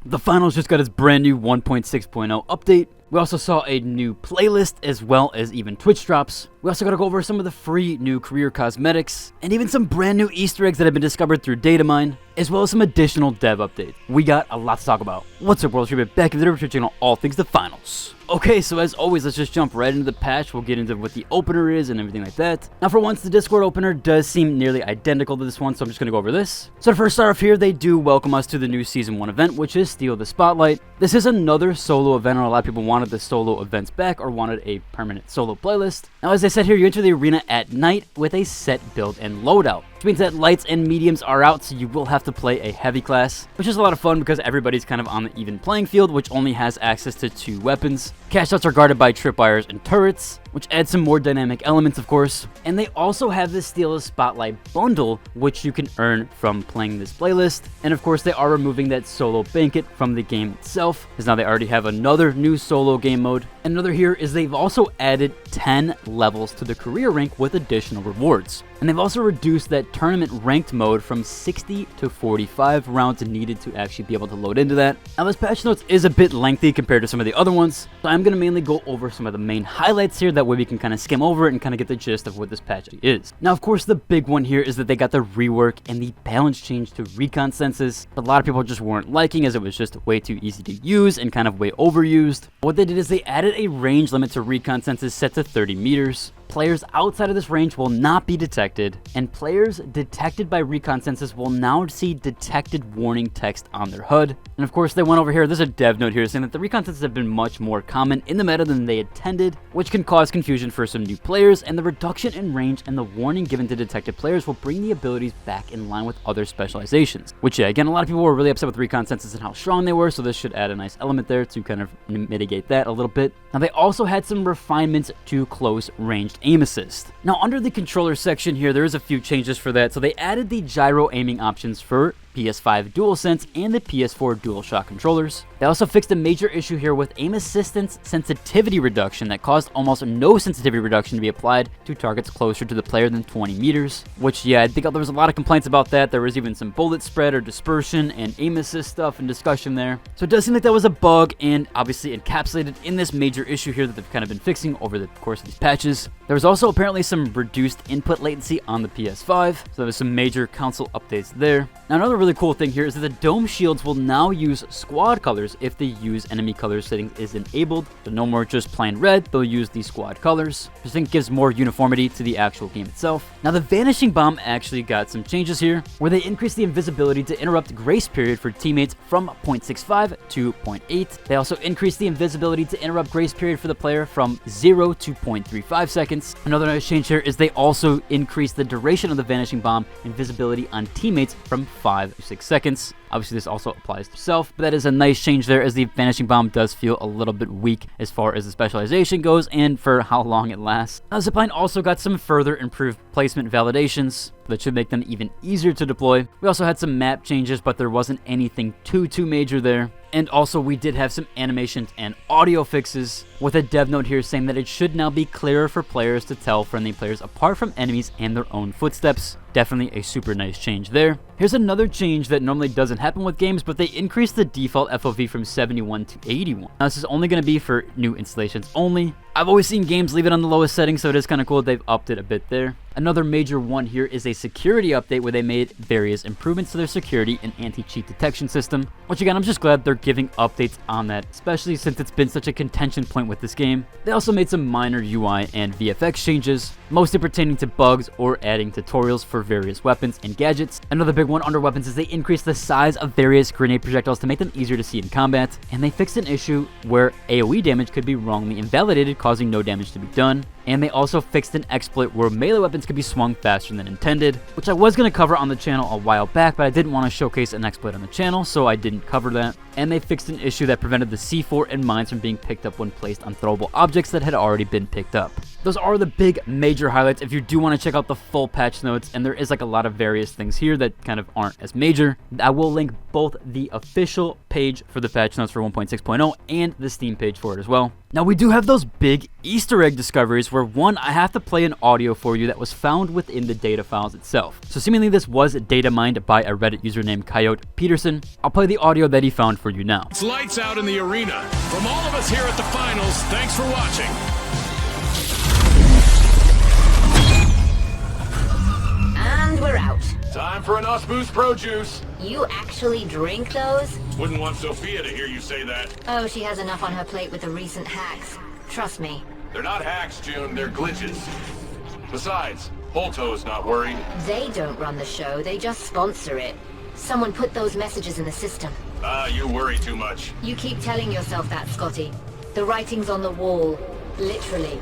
The finals just got its brand new 1.6.0 update. We also saw a new playlist as well as even Twitch drops. We also got to go over some of the free new career cosmetics and even some brand new Easter eggs that have been discovered through DATAMINE, as well as some additional dev updates. We got a lot to talk about. What's up, world? We're back in the Twitch channel, all things the finals. Okay, so as always, let's just jump right into the patch. We'll get into what the opener is and everything like that. Now, for once, the Discord opener does seem nearly identical to this one, so I'm just going to go over this. So to first start off here, they do welcome us to the new Season 1 event, which is Steal the Spotlight. This is another solo event, and a lot of people wanted the solo events back or wanted a permanent solo playlist. Now, as I said here, you enter the arena at night with a set build and loadout, which means that lights and mediums are out, so you will have to play a heavy class, which is a lot of fun because everybody's kind of on the even playing field, which only has access to 2 weapons. Cash outs are guarded by tripwires and turrets, which adds some more dynamic elements, of course. And they also have the Steal the Spotlight bundle, which you can earn from playing this playlist. And of course, they are removing that solo banquet from the game itself, because now they already have another new solo game mode. And another here is they've also added 10 levels to the career rank with additional rewards. And they've also reduced that tournament ranked mode from 60 to 45 rounds needed to actually be able to load into that. Now, this patch notes is a bit lengthy compared to some of the other ones, so I'm going to mainly go over some of the main highlights here. That way we can kind of skim over it and kind of get the gist of what this patch is. Now, of course, the big one here is that they got the rework and the balance change to recon senses. A lot of people just weren't liking, as it was just way too easy to use and kind of way overused. What they did is they added a range limit to recon senses set to 30 meters. Players outside of this range will not be detected, and players detected by recon senses will now see detected warning text on their HUD. And of course, they went over here, there's a dev note here saying that the recon senses have been much more common in the meta than they intended, which can cause confusion for some new players, and the reduction in range and the warning given to detected players will bring the abilities back in line with other specializations. Which, yeah, again, a lot of people were really upset with recon senses and how strong they were, so this should add a nice element there to kind of mitigate that a little bit. Now, they also had some refinements to close ranged aim assist. Now, under the controller section here, there is a few changes for that. So they added the gyro aiming options for PS5 DualSense and the PS4 DualShock controllers. They also fixed a major issue here with aim assistance sensitivity reduction that caused almost no sensitivity reduction to be applied to targets closer to the player than 20 meters, which, yeah, I think there was a lot of complaints about that. There was even some bullet spread or dispersion and aim assist stuff and discussion there. So it does seem like that was a bug, and obviously encapsulated in this major issue here that they've kind of been fixing over the course of these patches. There was also apparently some reduced input latency on the PS5, so there was some major console updates there. Now, another really cool thing here is that the dome shields will now use squad colors if the use enemy color settings is enabled. So no more just plain red, they'll use the squad colors, which I think gives more uniformity to the actual game itself. Now, the vanishing bomb actually got some changes here, where they increased the invisibility to interrupt grace period for teammates from 0.65 to 0.8. They also increased the invisibility to interrupt grace period for the player from 0 to 0.35 seconds. Another nice change here is they also increased the duration of the vanishing bomb invisibility on teammates from 5 to 6 seconds. Obviously, this also applies to self, but that is a nice change there, as the vanishing bomb does feel a little bit weak as far as the specialization goes and for how long it lasts. Now, Zipline also got some further improved placement validations that should make them even easier to deploy. We also had some map changes, but there wasn't anything too major there. And also, we did have some animations and audio fixes, with a dev note here saying that it should now be clearer for players to tell friendly players apart from enemies and their own footsteps. Definitely a super nice change there. Here's another change that normally doesn't happen with games, but they increased the default FOV from 71 to 81. Now, this is only going to be for new installations only. I've always seen games leave it on the lowest setting, so it is kind of cool they've upped it a bit there. Another major one here is a security update where they made various improvements to their security and anti-cheat detection system, which again, I'm just glad they're giving updates on that, especially since it's been such a contention point with this game. They also made some minor UI and VFX changes, mostly pertaining to bugs or adding tutorials for various weapons and gadgets. Another big one under weapons is they increased the size of various grenade projectiles to make them easier to see in combat, and they fixed an issue where AoE damage could be wrongly invalidated, causing no damage to be done. And they also fixed an exploit where melee weapons could be swung faster than intended, which I was going to cover on the channel a while back, but I didn't want to showcase an exploit on the channel, so I didn't cover that. And they fixed an issue that prevented the C4 and mines from being picked up when placed on throwable objects that had already been picked up. Those are the big major highlights. If you do want to check out the full patch notes, and there is like a lot of various things here that kind of aren't as major, I will link both the official page for the patch notes for 1.6.0 and the Steam page for it as well. Now, we do have those big Easter egg discoveries where, one, I have to play an audio for you that was found within the data files itself. So seemingly this was data mined by a Reddit user named Coyote Peterson. I'll play the audio that he found for you now. It's lights out in the arena. From all of us here at the finals, thanks for watching. And we're out. Time for an Osmoose Pro Juice. You actually drink those? Wouldn't want Sophia to hear you say that. Oh, she has enough on her plate with the recent hacks. Trust me. They're not hacks, June. They're glitches. Besides, Holto's not worried. They don't run the show, they just sponsor it. Someone put those messages in the system. You worry too much. You keep telling yourself that, Scotty. The writing's on the wall. Literally.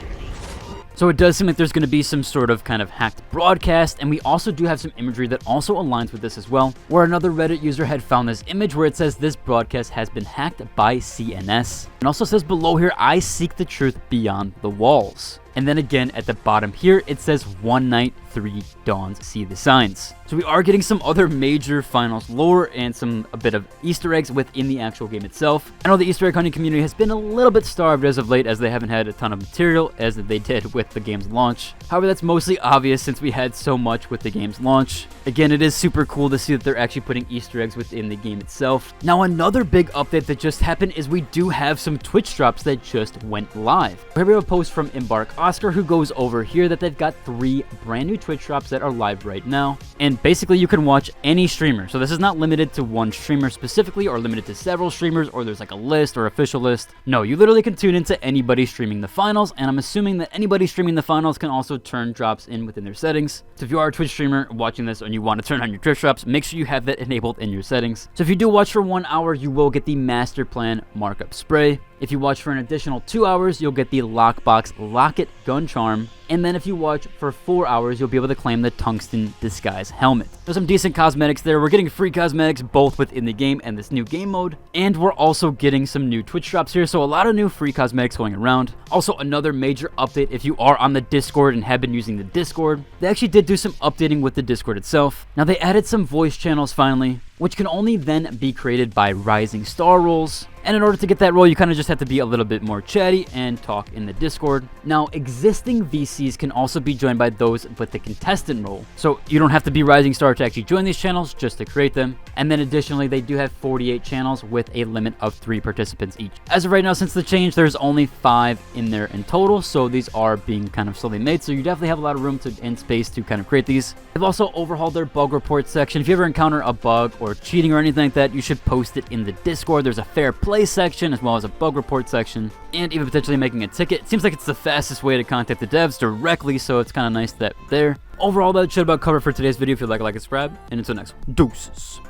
So it does seem like there's going to be some sort of kind of hacked broadcast, and we also do have some imagery that also aligns with this as well, where another Reddit user had found this image where it says this broadcast has been hacked by CNS. And also says below here, I seek the truth beyond the walls. And then again at the bottom here, it says 1 night, 3 dawns, see the signs. So we are getting some other major finals lore and a bit of Easter eggs within the actual game itself. I know the Easter egg hunting community has been a little bit starved as of late, as they haven't had a ton of material as they did with the game's launch. However, that's mostly obvious since we had so much with the game's launch. Again, it is super cool to see that they're actually putting Easter eggs within the game itself. Now, another big update that just happened is we do have some Twitch drops that just went live. Here we have a post from Embark Oscar who goes over here that they've got 3 brand new Twitch drops that are live right now. And basically you can watch any streamer. So this is not limited to one streamer specifically or limited to several streamers or there's like a list or official list. No, you literally can tune into anybody streaming the finals, and I'm assuming that anybody streaming the finals can also turn drops in within their settings. So if you are a Twitch streamer watching this and you want to turn on your Twitch drops, make sure you have that enabled in your settings. So if you do watch for 1 hour, you will get the Master Plan Markup Spray. If you watch for an additional 2 hours, you'll get the Lockbox Locket Gun Charm. And then if you watch for 4 hours, you'll be able to claim the Tungsten Disguise Helmet. There's some decent cosmetics there. We're getting free cosmetics both within the game and this new game mode. And we're also getting some new Twitch drops here, so a lot of new free cosmetics going around. Also, another major update if you are on the Discord and have been using the Discord. They actually did do some updating with the Discord itself. Now, they added some voice channels finally, which can only then be created by Rising Star roles. And in order to get that role, you kind of just have to be a little bit more chatty and talk in the Discord. Now, existing VCs can also be joined by those with the contestant role. So you don't have to be Rising Star to actually join these channels, just to create them. And then additionally, they do have 48 channels with a limit of 3 participants each. As of right now, since the change, there's only 5 in there in total. So these are being kind of slowly made. So you definitely have a lot of room and space to kind of create these. They've also overhauled their bug report section. If you ever encounter a bug or cheating or anything like that, you should post it in the Discord. There's a fair play section as well as a bug report section, and even potentially making a ticket. It seems like it's the fastest way to contact the devs directly, so it's kind of nice that there. Overall, that should about cover for today's video. If you'd like and subscribe, and until next one, deuces.